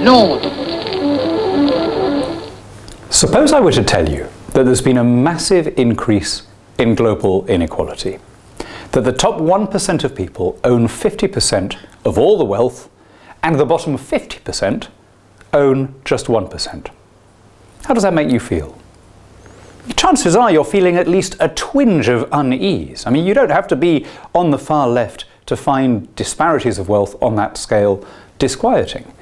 Londres. Suppose I were to tell you that there's been a massive increase in global inequality, that the top 1% of people own 50% of all the wealth, and the bottom 50% own just 1%. How does that make you feel? Chances are you're feeling at least a twinge of unease. I mean, you don't have to be on the far left to find disparities of wealth on that scale disquieting.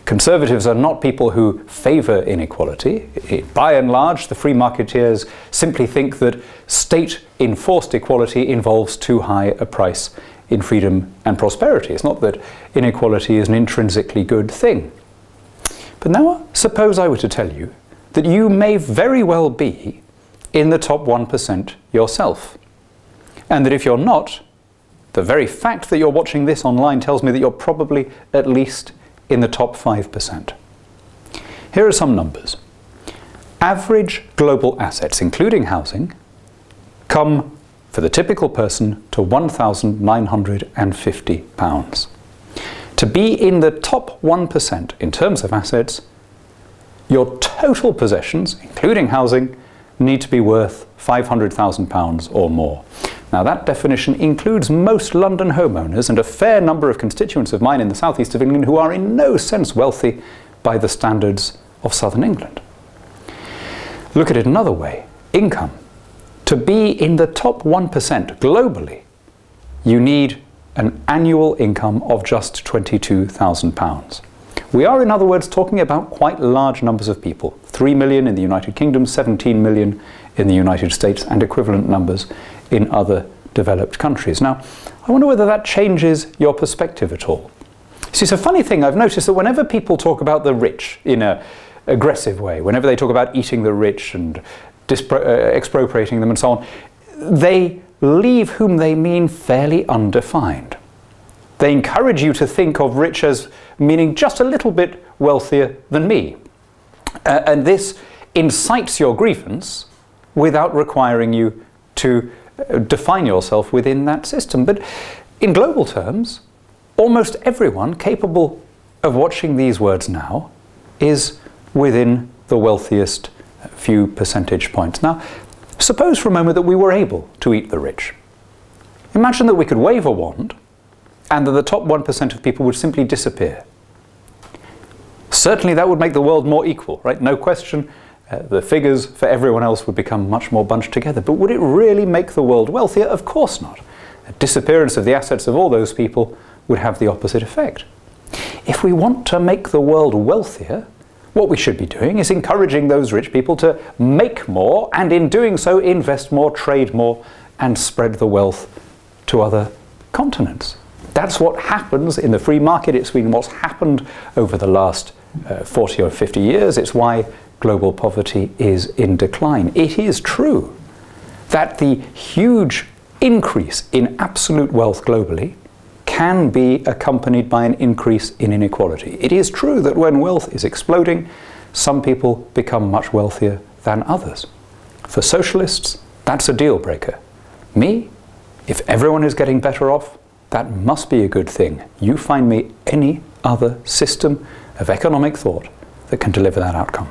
Conservatives are not people who favour inequality. By and large, the free marketeers simply think that state-enforced equality involves too high a price in freedom and prosperity. It's not that inequality is an intrinsically good thing. But now, suppose I were to tell you that you may very well be in the top 1% yourself, and that if you're not, the very fact that you're watching this online tells me that you're probably at least in the top 5%. Here are some numbers. Average global assets, including housing, come for the typical person to £1,950. To be in the top 1% in terms of assets, your total possessions, including housing, need to be worth £500,000 or more. Now, that definition includes most London homeowners and a fair number of constituents of mine in the southeast of England who are in no sense wealthy by the standards of southern England. Look at it another way. Income. To be in the top 1% globally, you need an annual income of just £22,000. We are, in other words, talking about quite large numbers of people. 3 million in the United Kingdom, 17 million in the United States, and equivalent numbers in other developed countries. Now, I wonder whether that changes your perspective at all. See, it's a funny thing. I've noticed that whenever people talk about the rich in an aggressive way, whenever they talk about eating the rich and expropriating them and so on, they leave whom they mean fairly undefined. They encourage you to think of rich as meaning just a little bit wealthier than me. And this incites your grievance without requiring you to define yourself within that system. But in global terms, almost everyone capable of watching these words now is within the wealthiest few percentage points. Now, suppose for a moment that we were able to eat the rich. Imagine that we could wave a wand and that the top 1% of people would simply disappear. Certainly that would make the world more equal, right? No question. The figures for everyone else would become much more bunched together. But would it really make the world wealthier? Of course not. A disappearance of the assets of all those people would have the opposite effect. If we want to make the world wealthier, what we should be doing is encouraging those rich people to make more, and in doing so invest more, trade more, and spread the wealth to other continents. That's what happens in the free market. It's been what's happened over the last 40 or 50 years. It's why global poverty is in decline. It is true that the huge increase in absolute wealth globally can be accompanied by an increase in inequality. It is true that when wealth is exploding, some people become much wealthier than others. For socialists, that's a deal breaker. Me, if everyone is getting better off, that must be a good thing. You find me any other system of economic thought that can deliver that outcome.